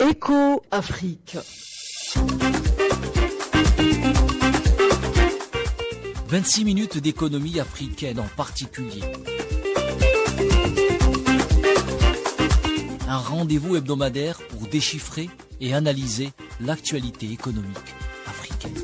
Éco-Afrique. 26 minutes d'économie africaine en particulier. Un rendez-vous hebdomadaire pour déchiffrer et analyser l'actualité économique africaine.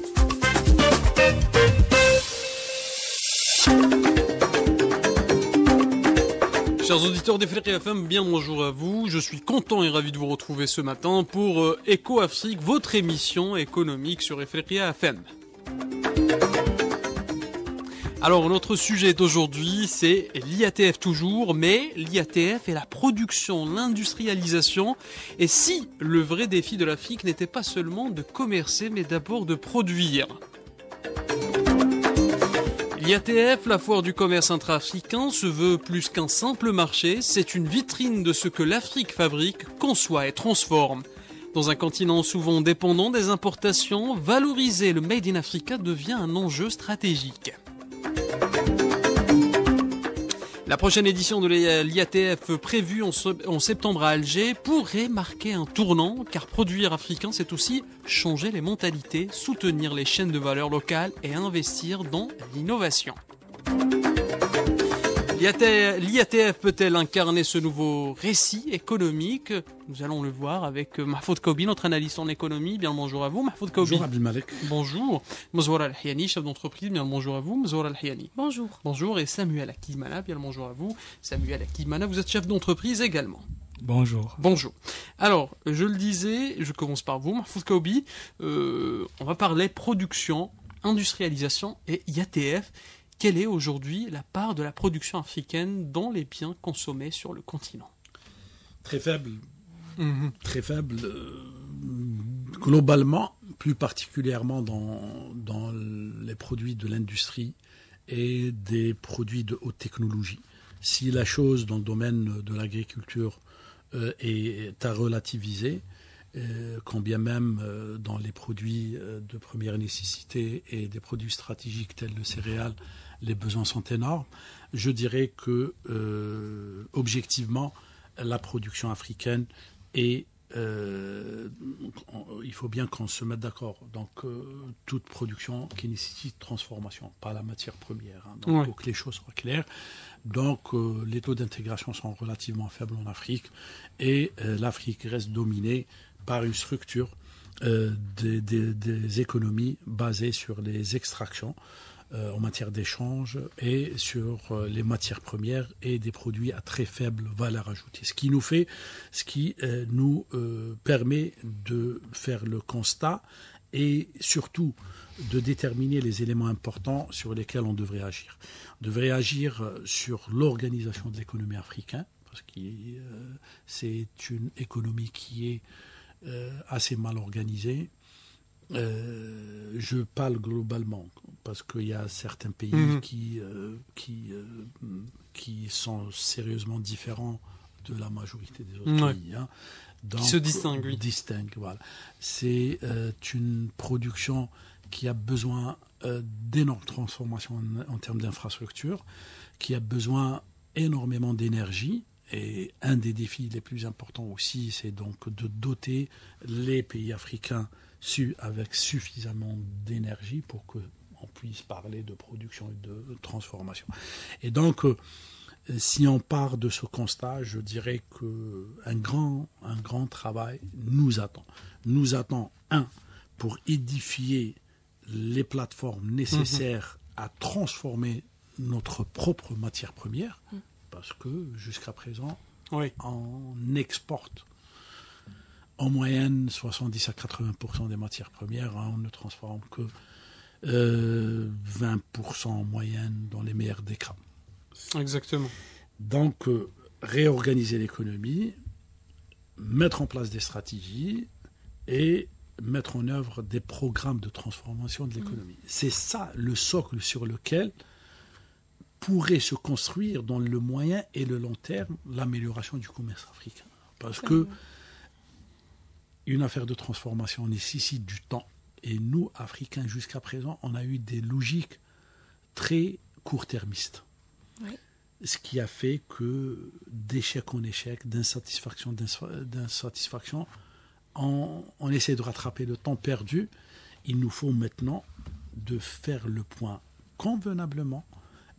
Chers auditeurs d'Ifriqiya FM, bien bonjour à vous. Je suis content et ravi de vous retrouver ce matin pour Éco-Afrique, votre émission économique sur Ifriqiya FM. Alors notre sujet d'aujourd'hui, c'est l'IATF toujours, mais l'IATF est la production, l'industrialisation. Et si le vrai défi de l'Afrique n'était pas seulement de commercer, mais d'abord de produire. L'IATF, la foire du commerce intra-africain, se veut plus qu'un simple marché, c'est une vitrine de ce que l'Afrique fabrique, conçoit et transforme. Dans un continent souvent dépendant des importations, valoriser le Made in Africa devient un enjeu stratégique. La prochaine édition de l'IATF prévue en septembre à Alger pourrait marquer un tournant, car produire africain, c'est aussi changer les mentalités, soutenir les chaînes de valeur locales et investir dans l'innovation. L'IATF peut-elle incarner ce nouveau récit économique? Nous allons le voir avec Mahfoud Koubi, notre analyste en économie. Bien le bonjour à vous, Mahfoud Koubi. Bonjour Abdelmalek. Bonjour. Mzoura Al-Hiani, chef d'entreprise. Bien le bonjour à vous, Mzoura Al-Hiani. Bonjour. Bonjour. Et Samuel Akimana. Bien le bonjour à vous, Samuel Akimana. Vous êtes chef d'entreprise également. Bonjour. Bonjour. Alors, je le disais, je commence par vous, Mahfoud Koubi. On va parler production, industrialisation et IATF. Quelle est aujourd'hui la part de la production africaine dans les biens consommés sur le continent? Très faible. Très faible. Globalement, plus particulièrement dans les produits de l'industrie et des produits de haute technologie. Si la chose dans le domaine de l'agriculture est à relativiser, quand bien même dans les produits de première nécessité et des produits stratégiques tels le céréales, les besoins sont énormes. Je dirais que, objectivement, la production africaine est... il faut bien qu'on se mette d'accord. Donc, toute production qui nécessite transformation, pas la matière première. Hein. Donc, pour que les choses soient claires. Donc, les taux d'intégration sont relativement faibles en Afrique. Et l'Afrique reste dominée par une structure des économies basées sur les extractions en matière d'échange et sur les matières premières et des produits à très faible valeur ajoutée. Ce qui nous permet de faire le constat et surtout de déterminer les éléments importants sur lesquels on devrait agir. On devrait agir sur l'organisation de l'économie africaine, parce que c'est une économie qui est assez mal organisée. Je parle globalement parce qu'il y a certains pays qui sont sérieusement différents de la majorité des autres pays. Hein. Donc, qui se distinguent, oui. Voilà. C'est une production qui a besoin d'énormes transformations en termes d'infrastructures, qui a besoin énormément d'énergie. Et un des défis les plus importants aussi, c'est donc de doter les pays africains avec suffisamment d'énergie pour qu'on puisse parler de production et de transformation. Et donc, si on part de ce constat, je dirais qu'un grand travail nous attend. Nous attend, pour édifier les plateformes nécessaires à transformer notre propre matière première, parce que jusqu'à présent, on exporte en moyenne 70 à 80% des matières premières. On ne transforme que 20% en moyenne dans les meilleurs des cas. Exactement. Donc, réorganiser l'économie, mettre en place des stratégies et mettre en œuvre des programmes de transformation de l'économie. C'est ça le socle sur lequel pourrait se construire dans le moyen et le long terme l'amélioration du commerce africain. Parce que une affaire de transformation nécessite du temps. Et nous, Africains, jusqu'à présent, on a eu des logiques très court-termistes. Oui. Ce qui a fait que d'échec en échec, d'insatisfaction, on essaie de rattraper le temps perdu. Il nous faut maintenant de faire le point convenablement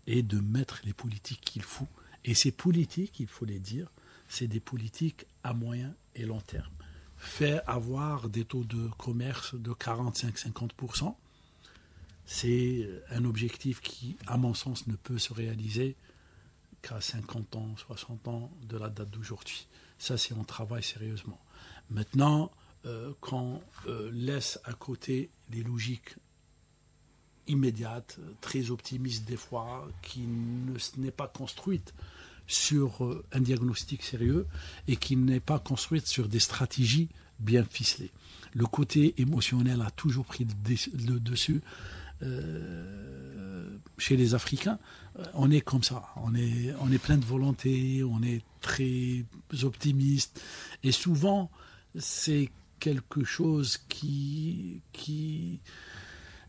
et de mettre les politiques qu'il faut. Et ces politiques, il faut les dire, c'est des politiques à moyen et long terme. Faire avoir des taux de commerce de 45-50%, c'est un objectif qui, à mon sens, ne peut se réaliser qu'à 50 ans, 60 ans de la date d'aujourd'hui. Ça, c'est on travaille sérieusement. Maintenant, quand on laisse à côté les logiques immédiates, très optimistes des fois, qui n'est pas construite sur un diagnostic sérieux et qui n'est pas construite sur des stratégies bien ficelées. Le côté émotionnel a toujours pris le dessus. Chez les Africains, on est comme ça, on est plein de volonté, on est très optimiste, et souvent c'est quelque chose qui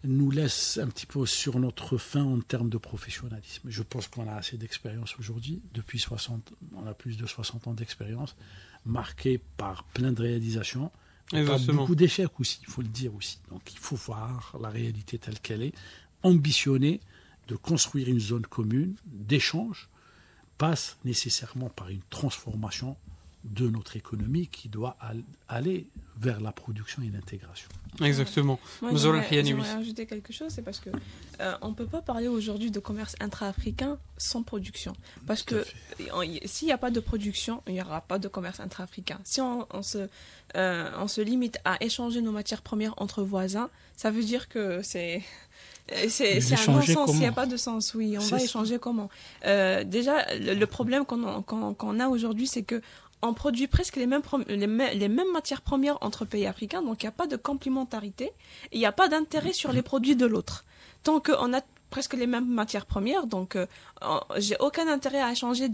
nous laisse un petit peu sur notre faim en termes de professionnalisme. Je pense qu'on a assez d'expérience aujourd'hui, on a plus de 60 ans d'expérience, marquée par plein de réalisations. Beaucoup d'échecs aussi, il faut le dire aussi. Donc il faut voir la réalité telle qu'elle est, ambitionner de construire une zone commune d'échange passe nécessairement par une transformation de notre économie qui doit aller vers la production et l'intégration. Exactement. Moi, j'aimerais ajouter quelque chose, c'est parce que on ne peut pas parler aujourd'hui de commerce intra-africain sans production. Parce que s'il n'y a pas de production, il n'y aura pas de commerce intra-africain. Si on se limite à échanger nos matières premières entre voisins, ça veut dire que c'est un non-sens, il n'y a pas de sens. Oui, on va échanger comment déjà, le problème qu'on a aujourd'hui, c'est que on produit presque les mêmes matières premières entre pays africains, donc il n'y a pas de complémentarité, il n'y a pas d'intérêt sur les produits de l'autre. Tant qu'on a presque les mêmes matières premières, donc j'ai aucun intérêt à échanger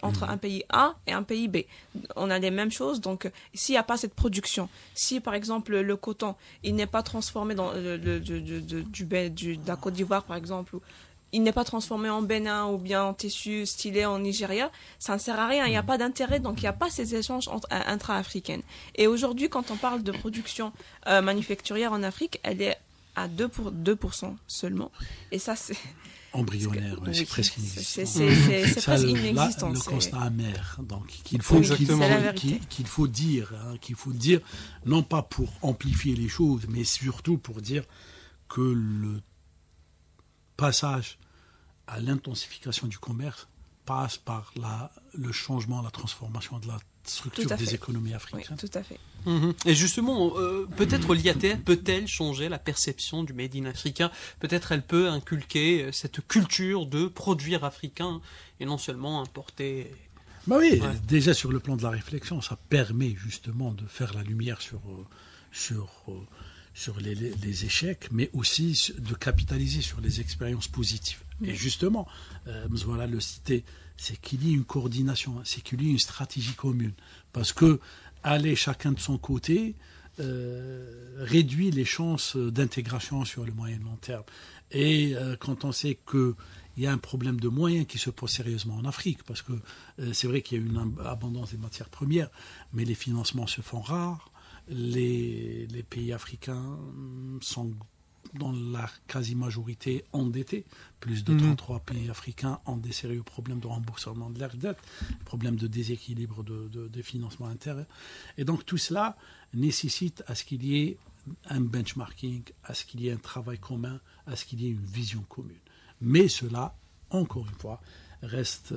entre un pays A et un pays B. On a les mêmes choses, donc s'il n'y a pas cette production, si par exemple le coton, il n'est pas transformé dans de la Côte d'Ivoire par exemple, il n'est pas transformé en Bénin ou bien en tissu stylé en Nigeria, ça ne sert à rien, il n'y a pas d'intérêt, donc il n'y a pas ces échanges intra-africains. Et aujourd'hui, quand on parle de production manufacturière en Afrique, elle est à 2% seulement. Et ça, c'est... Embryonnaire, c'est presque inexistant. C'est presque inexistant. Le constat amer, donc qu'il faut dire, non pas pour amplifier les choses, mais surtout pour dire que le passage à l'intensification du commerce passe par le changement, la transformation de la structure des économies africaines. Oui, tout à fait. Et justement, peut-être l'IATF peut-elle changer la perception du Made in Africa ? Peut-être elle peut inculquer cette culture de produire africain et non seulement importer. Oui, déjà sur le plan de la réflexion, ça permet justement de faire la lumière sur les échecs, mais aussi de capitaliser sur les expériences positives. Et justement, Mzouala le citait, c'est qu'il y ait une coordination, c'est qu'il y ait une stratégie commune. Parce que aller chacun de son côté réduit les chances d'intégration sur le moyen et long terme. Et quand on sait qu'il y a un problème de moyens qui se pose sérieusement en Afrique, parce que c'est vrai qu'il y a une abondance des matières premières, mais les financements se font rares. Les pays africains sont dans la quasi-majorité endettés. Plus de 33 pays africains ont des sérieux problèmes de remboursement de leurs dettes, problèmes de déséquilibre des financements intérieurs. Et donc tout cela nécessite à ce qu'il y ait un benchmarking, à ce qu'il y ait un travail commun, à ce qu'il y ait une vision commune. Mais cela, encore une fois, reste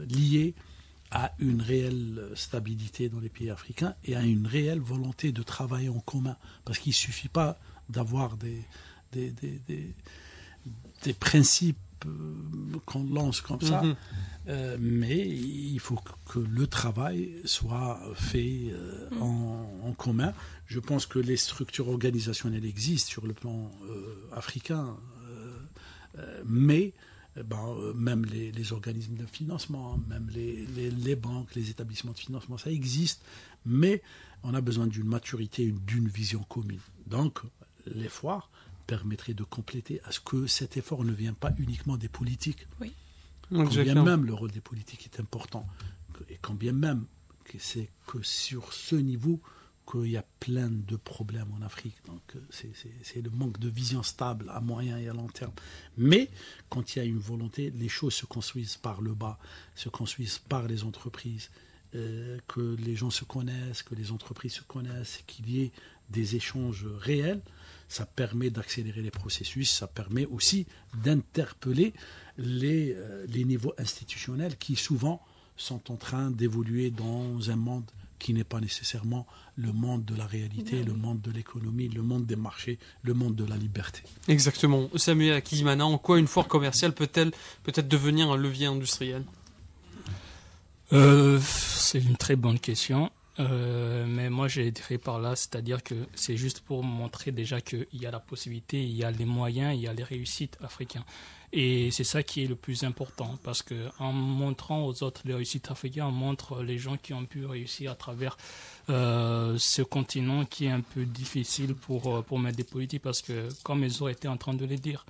lié à une réelle stabilité dans les pays africains et à une réelle volonté de travailler en commun. Parce qu'il ne suffit pas d'avoir des principes qu'on lance comme ça, mais il faut que le travail soit fait en commun. Je pense que les structures organisationnelles existent sur le plan africain, mais même les organismes de financement, même les banques, les établissements de financement, ça existe, mais on a besoin d'une maturité, d'une vision commune. Donc, les foires permettraient de compléter à ce que cet effort ne vienne pas uniquement des politiques. Oui. Quand bien même le rôle des politiques est important, et quand bien même que c'est que sur ce niveau qu'il y a plein de problèmes en Afrique. Donc, c'est le manque de vision stable à moyen et à long terme. Mais quand il y a une volonté, les choses se construisent par le bas, se construisent par les entreprises, que les gens se connaissent, que les entreprises se connaissent, qu'il y ait des échanges réels. Ça permet d'accélérer les processus, ça permet aussi d'interpeller les niveaux institutionnels qui souvent sont en train d'évoluer dans un monde qui n'est pas nécessairement le monde de la réalité, le monde de l'économie, le monde des marchés, le monde de la liberté. Exactement. Samuel Akizimana, en quoi une foire commerciale peut-elle peut-être devenir un levier industriel ? C'est une très bonne question. Mais moi, j'ai dirais par là, c'est-à-dire que c'est juste pour montrer déjà qu'il y a la possibilité, il y a les moyens, il y a les réussites africaines. Et c'est ça qui est le plus important, parce qu'en montrant aux autres les réussites africaines, on montre les gens qui ont pu réussir à travers ce continent qui est un peu difficile pour mettre des politiques, parce que, comme ils auraient été en train de le dire,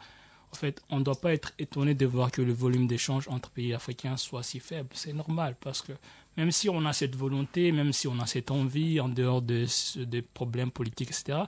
en fait, on ne doit pas être étonné de voir que le volume d'échanges entre pays africains soit si faible. C'est normal, parce que même si on a cette volonté, même si on a cette envie, en dehors des problèmes politiques, etc.,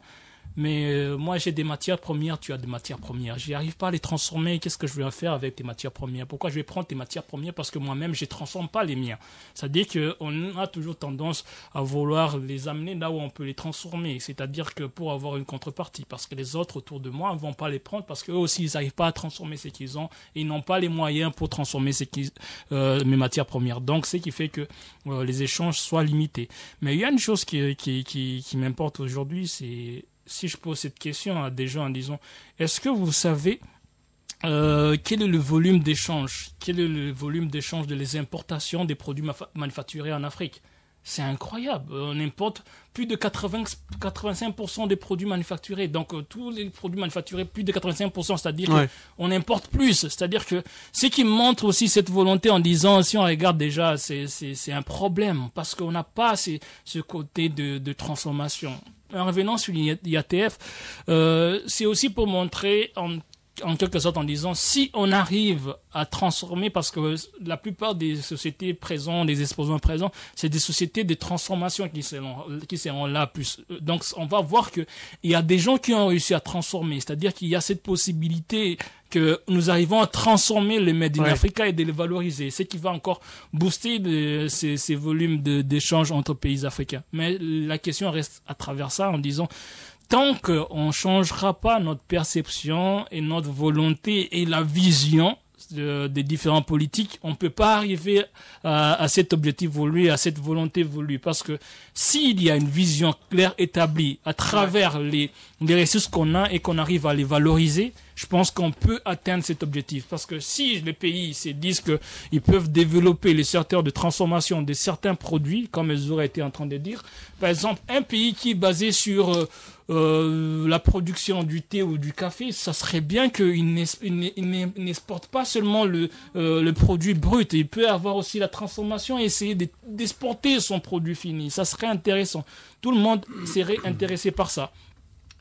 mais moi, j'ai des matières premières, tu as des matières premières. Je n'arrive pas à les transformer. Qu'est-ce que je vais faire avec tes matières premières ? Pourquoi je vais prendre tes matières premières ? Parce que moi-même, je ne transforme pas les miens. C'est-à-dire qu'on a toujours tendance à vouloir les amener là où on peut les transformer. C'est-à-dire que pour avoir une contrepartie. Parce que les autres autour de moi ne vont pas les prendre parce qu'eux aussi, ils n'arrivent pas à transformer ce qu'ils ont. Et ils n'ont pas les moyens pour transformer mes matières premières. Donc, ce qui fait que les échanges soient limités. Mais il y a une chose qui m'importe aujourd'hui, c'est... Si je pose cette question à des gens en disant, est-ce que vous savez quel est le volume d'échange ? Quel est le volume d'échange de les importations des produits manufacturés en Afrique ? C'est incroyable. On importe plus de 85% des produits manufacturés. Donc, tous les produits manufacturés, plus de 85%, c'est-à-dire qu'on importe plus. C'est-à-dire que ce qui montre aussi cette volonté en disant, si on regarde déjà, c'est un problème parce qu'on n'a pas ce côté de transformation. En revenant sur l'IATF, c'est aussi pour montrer en quelque sorte en disant si on arrive à transformer, parce que la plupart des sociétés présentes, des exposants présents, c'est des sociétés de transformation qui seront là plus. Donc on va voir qu'il y a des gens qui ont réussi à transformer, c'est-à-dire qu'il y a cette possibilité que nous arrivons à transformer les Made in Africa et de les valoriser, ce qui va encore booster ces volumes d'échanges entre pays africains. Mais la question reste à travers ça en disant tant qu'on ne changera pas notre perception et notre volonté et la vision des différents politiques, on ne peut pas arriver à cet objectif voulu, à cette volonté voulue. Parce que s'il y a une vision claire établie à travers les ressources qu'on a et qu'on arrive à les valoriser, je pense qu'on peut atteindre cet objectif. Parce que si les pays se disent qu'ils peuvent développer les secteurs de transformation de certains produits, comme ils auraient été en train de dire, par exemple, un pays qui est basé sur la production du thé ou du café, ça serait bien qu'il n'exporte pas seulement le produit brut. Il peut avoir aussi la transformation et essayer d'exporter son produit fini. Ça serait intéressant. Tout le monde serait intéressé par ça.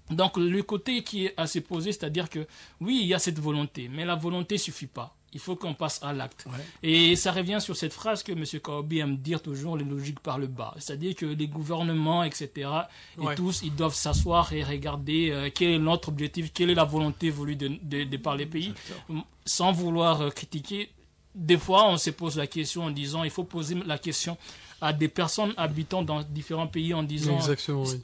Donc, le côté qui est à se poser, c'est-à-dire que, oui, il y a cette volonté, mais la volonté ne suffit pas. Il faut qu'on passe à l'acte. Ouais. Et ça revient sur cette phrase que M. Kaobi aime dire toujours, les logiques par le bas. C'est-à-dire que les gouvernements, etc., et tous, ils doivent s'asseoir et regarder quel est notre objectif, quelle est la volonté voulue par les pays, sans vouloir critiquer. Des fois, on se pose la question en disant, il faut poser la question à des personnes habitant dans différents pays en disant,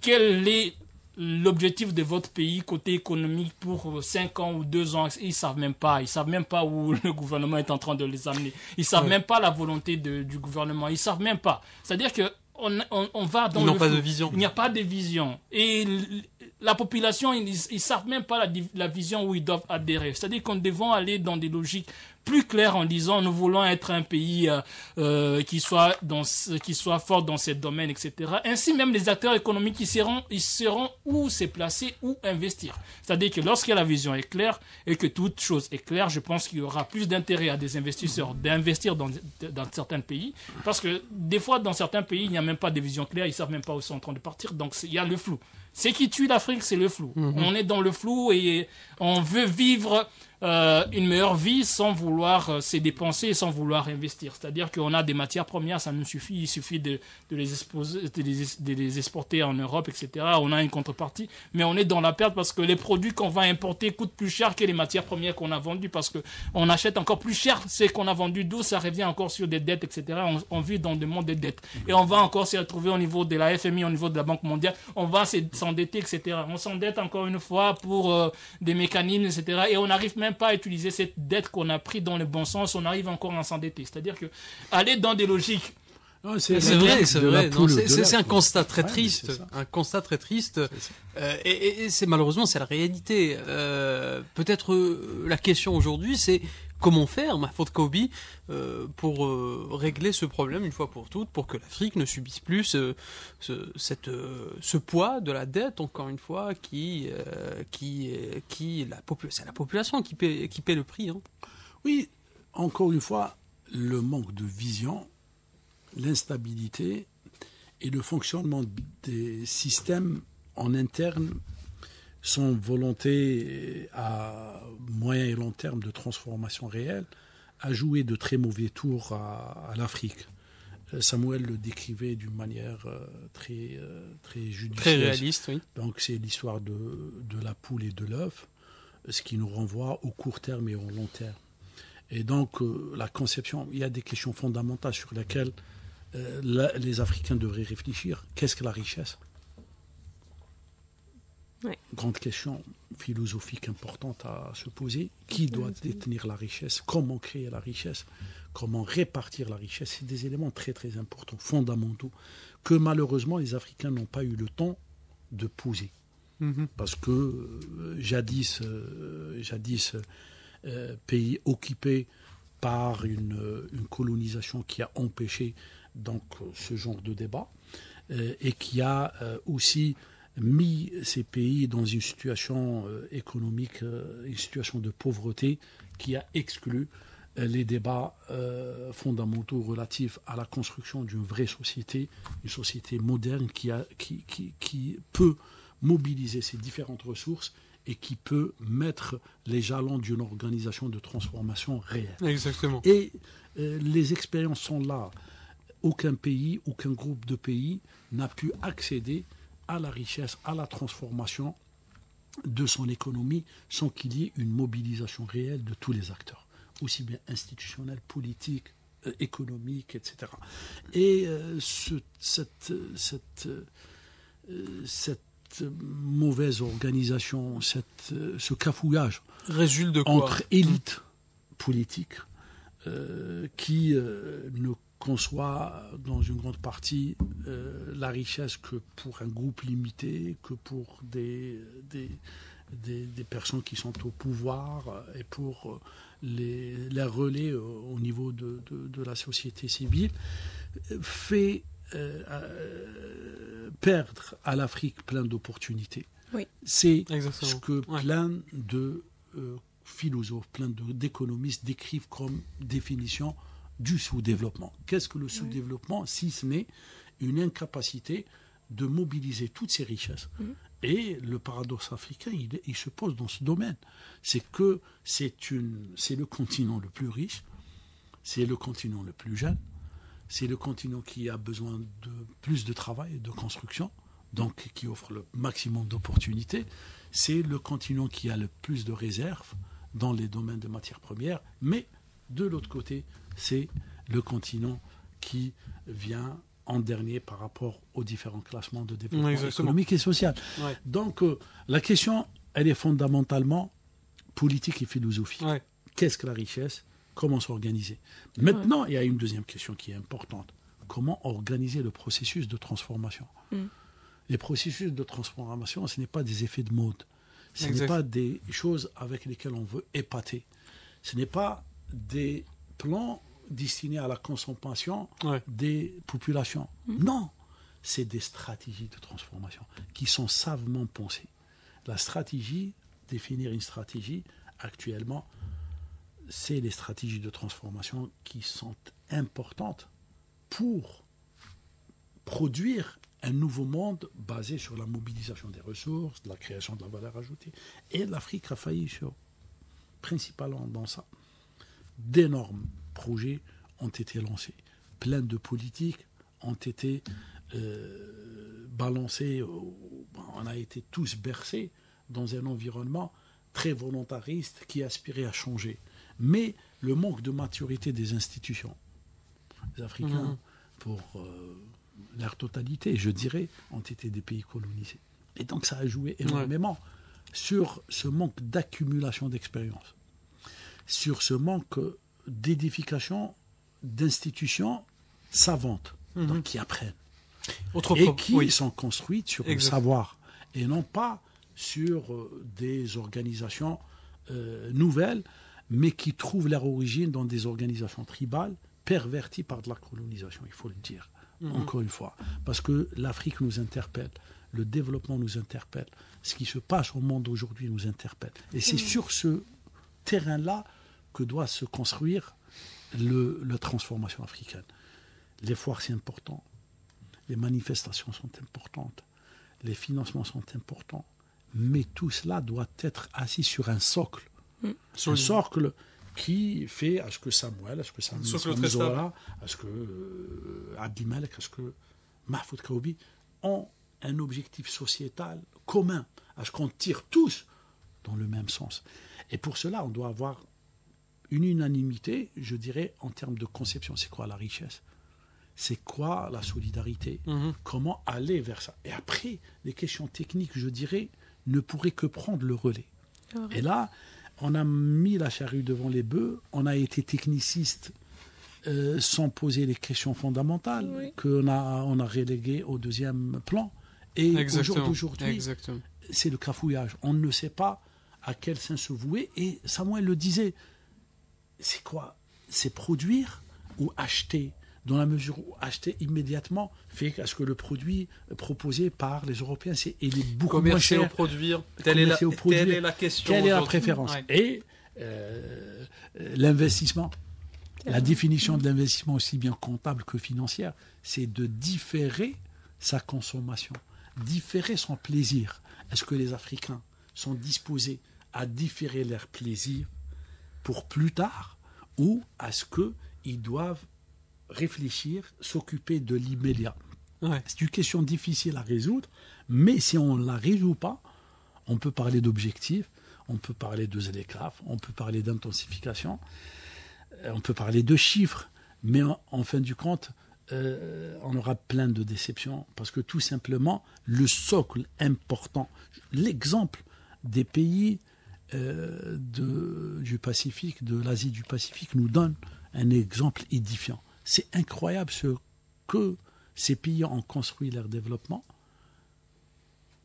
quel est l'objectif de votre pays côté économique pour 5 ans ou 2 ans, ils savent même pas où le gouvernement est en train de les amener. Ils savent même pas la volonté du gouvernement. Ils savent même pas. C'est-à-dire que on va dans ils n'ont pas de vision. Il n'y a pas de vision. Et la population, ils savent même pas la vision où ils doivent adhérer. C'est-à-dire qu'on devons aller dans des logiques plus claires en disant nous voulons être un pays qui soit fort dans ce domaine, etc. Ainsi même les acteurs économiques ils seront où se placer, où investir. C'est-à-dire que lorsque la vision est claire et que toute chose est claire, je pense qu'il y aura plus d'intérêt à des investisseurs d'investir dans certains pays, parce que des fois dans certains pays il n'y a même pas de vision claire, ils savent même pas où ils sont en train de partir, donc il y a le flou. Ce qui tue l'Afrique, c'est le flou. On est dans le flou et on veut vivre une meilleure vie sans vouloir se dépenser, sans vouloir investir. C'est-à-dire qu'on a des matières premières, ça nous suffit, il suffit de les exporter en Europe, etc. On a une contrepartie, mais on est dans la perte parce que les produits qu'on va importer coûtent plus cher que les matières premières qu'on a vendues, parce qu'on achète encore plus cher ce qu'on a vendu, d'où ça revient encore sur des dettes, etc. On vit dans le monde des dettes. Et on va encore se retrouver au niveau de la FMI, au niveau de la Banque mondiale, on va s'endetter, etc. On s'endette encore une fois pour des mécanismes, etc. Et on n'arrive même pas à utiliser cette dette qu'on a prise dans le bon sens, on arrive encore à s'endetter. C'est-à-dire que aller dans des logiques. Non, c'est vrai. C'est un constat très triste. Un constat très triste. Et c'est malheureusement, c'est la réalité. Peut-être la question aujourd'hui, c'est comment faire, Mahfoud Koubi, pour régler ce problème une fois pour toutes, pour que l'Afrique ne subisse plus ce poids de la dette, encore une fois, c'est la population qui paie le prix. Hein. Oui, encore une fois, le manque de vision, l'instabilité et le fonctionnement des systèmes en interne, sans volonté à moyen et long terme de transformation réelle, a joué de très mauvais tours à l'Afrique. Samuel le décrivait d'une manière très judicieuse. Très réaliste, oui. Donc c'est l'histoire de la poule et de l'œuf, ce qui nous renvoie au court terme et au long terme. Et donc la conception, il y a des questions fondamentales sur lesquelles les Africains devraient réfléchir. Qu'est-ce que la richesse ? Oui. Grande question philosophique importante à se poser. Qui doit détenir la richesse ? Comment créer la richesse ? Comment répartir la richesse ? C'est des éléments très très importants, fondamentaux, que malheureusement les Africains n'ont pas eu le temps de poser. Parce que jadis pays occupé par une colonisation qui a empêché donc ce genre de débat et qui a aussi mis ces pays dans une situation économique, une situation de pauvreté qui a exclu les débats fondamentaux relatifs à la construction d'une vraie société, une société moderne qui peut mobiliser ces différentes ressources et qui peut mettre les jalons d'une organisation de transformation réelle. Exactement. Et les expériences sont là. Aucun pays, aucun groupe de pays n'a pu accéder à la richesse, à la transformation de son économie sans qu'il y ait une mobilisation réelle de tous les acteurs, aussi bien institutionnels, politiques, économiques, etc. Et cette mauvaise organisation, ce cafouillage résulte de quoi entre élites politiques qui ne conçoit dans une grande partie la richesse que pour un groupe limité, que pour des personnes qui sont au pouvoir et pour les relais au niveau de la société civile, fait perdre à l'Afrique plein d'opportunités. Oui. C'est ce que plein de philosophes, plein d'économistes décrivent comme définition du sous-développement. Qu'est-ce que le sous-développement si ce n'est une incapacité de mobiliser toutes ces richesses? Et le paradoxe africain, il se pose dans ce domaine. C'est que c'est le continent le plus riche, c'est le continent le plus jeune, c'est le continent qui a besoin de plus de travail et de construction, donc qui offre le maximum d'opportunités. C'est le continent qui a le plus de réserves dans les domaines de matières premières, mais de l'autre côté, c'est le continent qui vient en dernier par rapport aux différents classements de développement économique et social. Ouais. Donc, la question, elle est fondamentalement politique et philosophique. Ouais. Qu'est-ce que la richesse ? Comment s'organiser ? Maintenant, il y a une deuxième question qui est importante. Comment organiser le processus de transformation ? Les processus de transformation, ce n'est pas des effets de mode. Ce n'est pas des choses avec lesquelles on veut épater. Ce n'est pas des plans destinés à la consommation des populations. Non, c'est des stratégies de transformation qui sont savamment pensées. La stratégie, définir une stratégie, actuellement, c'est les stratégies de transformation qui sont importantes pour produire un nouveau monde basé sur la mobilisation des ressources, la création de la valeur ajoutée. Et l'Afrique a failli sur principalement dans ça. D'énormes projets ont été lancés. Plein de politiques ont été balancés. On a été tous bercés dans un environnement très volontariste qui aspirait à changer. Mais le manque de maturité des institutions. Les Africains, pour leur totalité, je dirais, ont été des pays colonisés. Et donc ça a joué énormément sur ce manque d'accumulation d'expérience, sur ce manque d'édification d'institutions savantes, donc qui apprennent, qui sont construites sur le savoir, et non pas sur des organisations nouvelles, mais qui trouvent leur origine dans des organisations tribales, perverties par de la colonisation, il faut le dire, encore une fois. Parce que l'Afrique nous interpelle, le développement nous interpelle, ce qui se passe au monde aujourd'hui nous interpelle. Et c'est sur ce terrain-là que doit se construire la transformation africaine. Les foires, c'est important. Les manifestations sont importantes. Les financements sont importants. Mais tout cela doit être assis sur un socle. Un socle qui fait à ce que Samuel, à ce que Zola, à ce que Abdi Malek, à ce que Mahfoud Kaoubi ont un objectif sociétal commun, à ce qu'on tire tous dans le même sens. Et pour cela, on doit avoir une unanimité, je dirais, en termes de conception. C'est quoi la richesse? C'est quoi la solidarité? Comment aller vers ça? Et après, les questions techniques, je dirais, ne pourraient que prendre le relais. Et là, on a mis la charrue devant les bœufs, on a été techniciste sans poser les questions fondamentales qu'on a reléguées au deuxième plan. Et au jour d'aujourd'hui, c'est le cafouillage. On ne sait pas à quel sein se vouer. Et Samuel le disait, c'est quoi? C'est produire ou acheter? Dans la mesure où acheter immédiatement fait à ce que le produit proposé par les Européens, il est beaucoup moins cher. Commercer ou produire, telle est la question. Quelle est la préférence? Et l'investissement, la définition de l'investissement aussi bien comptable que financière, c'est de différer sa consommation, différer son plaisir. Est-ce que les Africains sont disposés à différer leur plaisir pour plus tard, ou est-ce qu'ils doivent réfléchir, s'occuper de l'immédiat? C'est une question difficile à résoudre, mais si on ne la résout pas, on peut parler d'objectifs, on peut parler de télégraphe, on peut parler d'intensification, on peut parler de chiffres, mais en fin du compte, on aura plein de déceptions, parce que tout simplement, le socle important, l'exemple des pays du Pacifique, de l'Asie du Pacifique, nous donne un exemple édifiant. C'est incroyable ce que ces pays ont construit leur développement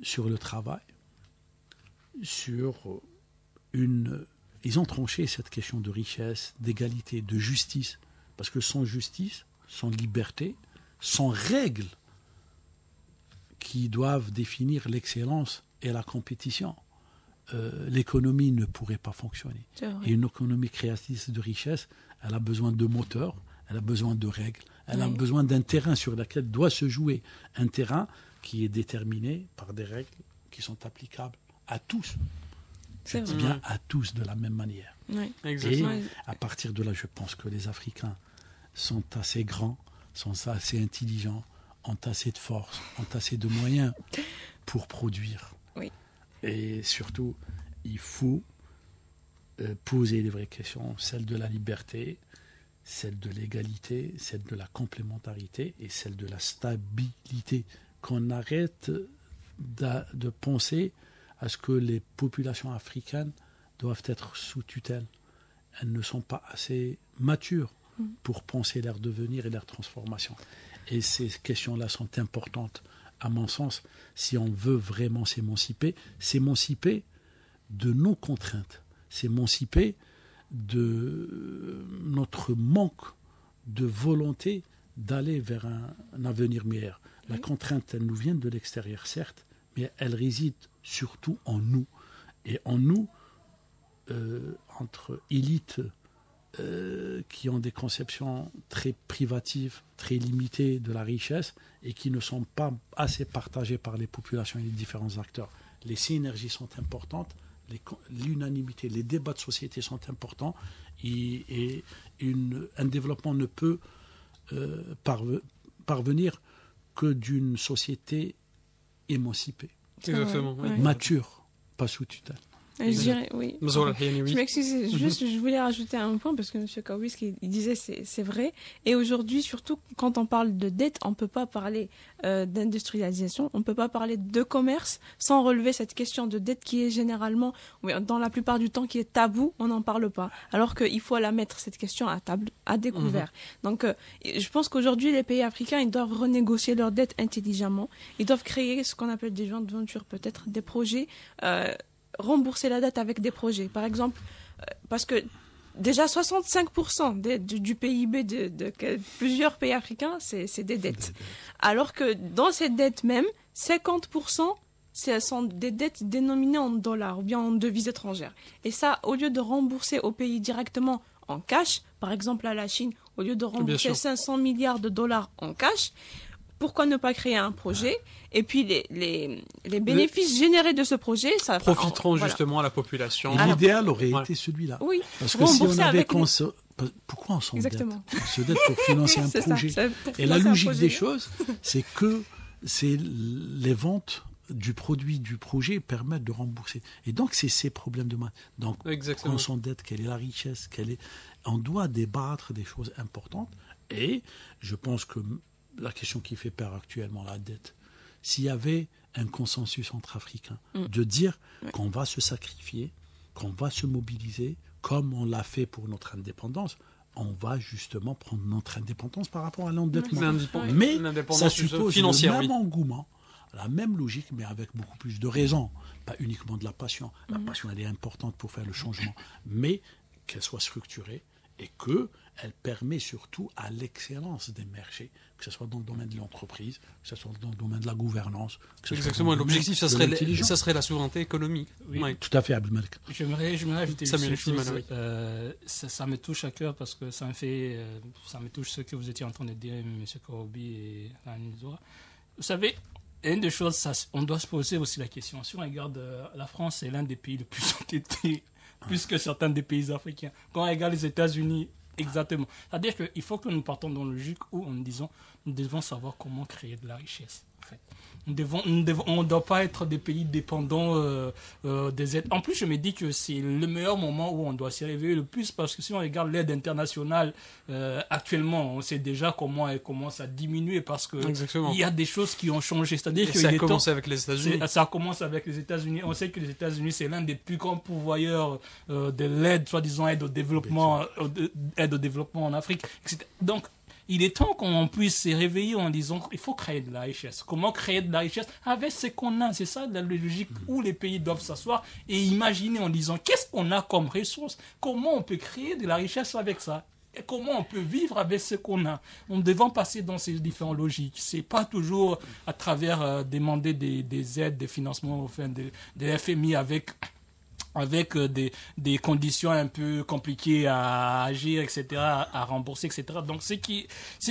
sur le travail, ils ont tranché cette question de richesse, d'égalité, de justice, parce que sans justice, sans liberté, sans règles qui doivent définir l'excellence et la compétition, l'économie ne pourrait pas fonctionner. Et une économie créatrice de richesse, elle a besoin de moteurs, elle a besoin de règles, elle a besoin d'un terrain sur lequel doit se jouer, un terrain qui est déterminé par des règles qui sont applicables à tous. Je dis bien à tous de la même manière. Et à partir de là, je pense que les Africains sont assez grands, sont assez intelligents, ont assez de force, ont assez de moyens pour produire. Et surtout, il faut poser les vraies questions, celle de la liberté, celle de l'égalité, celle de la complémentarité et celle de la stabilité. Qu'on arrête de penser à ce que les populations africaines doivent être sous tutelle. Elles ne sont pas assez matures pour penser leur devenir et leur transformation. Et ces questions-là sont importantes, à mon sens, si on veut vraiment s'émanciper de nos contraintes, s'émanciper de notre manque de volonté d'aller vers un avenir meilleur. La contrainte, elle nous vient de l'extérieur, certes, mais elle réside surtout en nous. Et en nous, entre élites qui ont des conceptions très privatives, très limitées de la richesse et qui ne sont pas assez partagées par les populations et les différents acteurs. Les synergies sont importantes, l'unanimité, les débats de société sont importants et un développement ne peut parvenir que d'une société émancipée, Exactement, mature, pas sous tutelle. Je dirais, oui. Je m'excuse, juste, je voulais rajouter un point parce que M. Kaoui, ce qu'il disait, c'est vrai. Et aujourd'hui, surtout, quand on parle de dette, on ne peut pas parler d'industrialisation, on ne peut pas parler de commerce sans relever cette question de dette qui est généralement, dans la plupart du temps, qui est tabou, on n'en parle pas. Alors qu'il faut la mettre, cette question, à table, à découvert. Donc, je pense qu'aujourd'hui, les pays africains, ils doivent renégocier leurs dettes intelligemment. Ils doivent créer ce qu'on appelle des joint ventures, peut-être des projets, rembourser la dette avec des projets. Par exemple, parce que déjà 65% du PIB de plusieurs pays africains, c'est des dettes. Alors que dans ces dettes même, 50%, ce sont des dettes dénominées en dollars ou bien en devises étrangères. Et ça, au lieu de rembourser au pays directement en cash, par exemple à la Chine, au lieu de rembourser 500 milliards de dollars en cash, pourquoi ne pas créer un projet et puis les bénéfices générés de ce projet ça profiteront justement à la population. Et l'idéal aurait été celui-là. Oui. Parce que si on avait pourquoi on s'endette? On se dette pour financer un projet. Et la logique des choses, c'est que les ventes du produit, du projet permettent de rembourser. Et donc, c'est ces problèmes de main. Donc, quand on s'endette, quelle est la richesse, on doit débattre des choses importantes. Et je pense que la question qui fait peur actuellement, la dette, s'il y avait un consensus entre Africains, de dire qu'on va se sacrifier, qu'on va se mobiliser, comme on l'a fait pour notre indépendance, on va justement prendre notre indépendance par rapport à l'endettement. Mais ça suppose le même engouement, la même logique, mais avec beaucoup plus de raison. Pas uniquement de la passion. La passion, elle est importante pour faire le changement, mais qu'elle soit structurée et qu'elle permet surtout à l'excellence d'émerger, que ce soit dans le domaine de l'entreprise, que ce soit dans le domaine de la gouvernance. Exactement, l'objectif, ça serait la souveraineté économique. Oui. Tout à fait, Abdelmalek. J'aimerais ajouter une chose. Ça me touche à cœur parce que ça me touche ce que vous étiez en train de dire, M. Karoubi et Anizora. Vous savez, une des choses, on doit se poser aussi la question. Si on regarde la France, c'est l'un des pays les plus endettés, plus que certains des pays africains. Quand on regarde les États-Unis, exactement. C'est-à-dire qu'il faut que nous partons dans le logique où nous devons savoir comment créer de la richesse. En fait. On ne doit pas être des pays dépendants des aides. En plus, je me dis que c'est le meilleur moment où on doit s'y réveiller le plus parce que si on regarde l'aide internationale actuellement, on sait déjà comment elle commence à diminuer parce que il y a des choses qui ont changé. C'est-à-dire que ça a commencé avec les États-Unis. Ça commence avec les États-Unis. On sait que les États-Unis, c'est l'un des plus grands pourvoyeurs de l'aide, soi-disant aide au développement en Afrique, etc. Donc, il est temps qu'on puisse se réveiller en disant qu'il faut créer de la richesse. Comment créer de la richesse avec ce qu'on a? C'est ça la logique où les pays doivent s'asseoir et imaginer en disant qu'est-ce qu'on a comme ressources? Comment on peut créer de la richesse avec ça? Et comment on peut vivre avec ce qu'on a? Nous devons passer dans ces différentes logiques. C'est pas toujours à travers demander des aides, des financements, enfin des FMI avec des conditions un peu compliquées à agir, etc., à rembourser, etc. Donc, c'est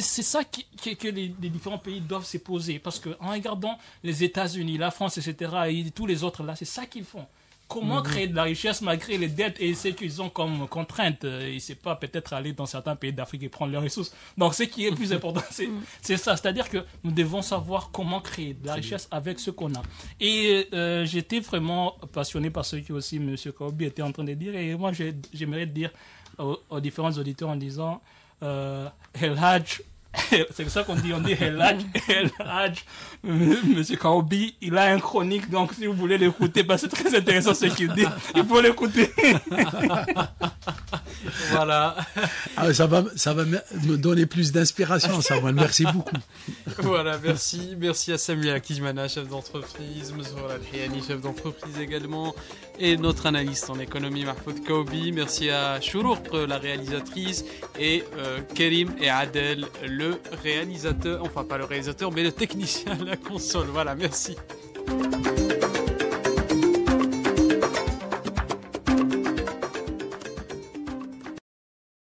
ça que les différents pays doivent se poser. Parce qu'en regardant les États-Unis, la France, etc., et tous les autres là, c'est ça qu'ils font. Comment créer de la richesse malgré les dettes et ce qu'ils ont comme contrainte? Et c'est pas peut-être aller dans certains pays d'Afrique et prendre leurs ressources. Donc, ce qui est le plus important, c'est ça. C'est-à-dire que nous devons savoir comment créer de la richesse avec ce qu'on a. Et j'étais vraiment passionné par ce que aussi M. Karoubi était en train de dire. Et moi, j'aimerais dire aux différents auditeurs en disant El Hadj, c'est ça qu'on dit, on dit El Hadj, M. Karoubi, il a un chronique, donc si vous voulez l'écouter, c'est très intéressant ce qu'il dit, il faut l'écouter. Voilà. Ça va me donner plus d'inspiration, Samuel. Merci beaucoup. Voilà, merci à Samuel Akijmana, chef d'entreprise, M. Al-Hiani, chef d'entreprise également, et notre analyste en économie, Mahfoud Kaoubi. Merci à Chourouk, la réalisatrice, et Kerim et Adel, le réalisateur, enfin pas le réalisateur, mais le technicien à la console. Voilà, merci.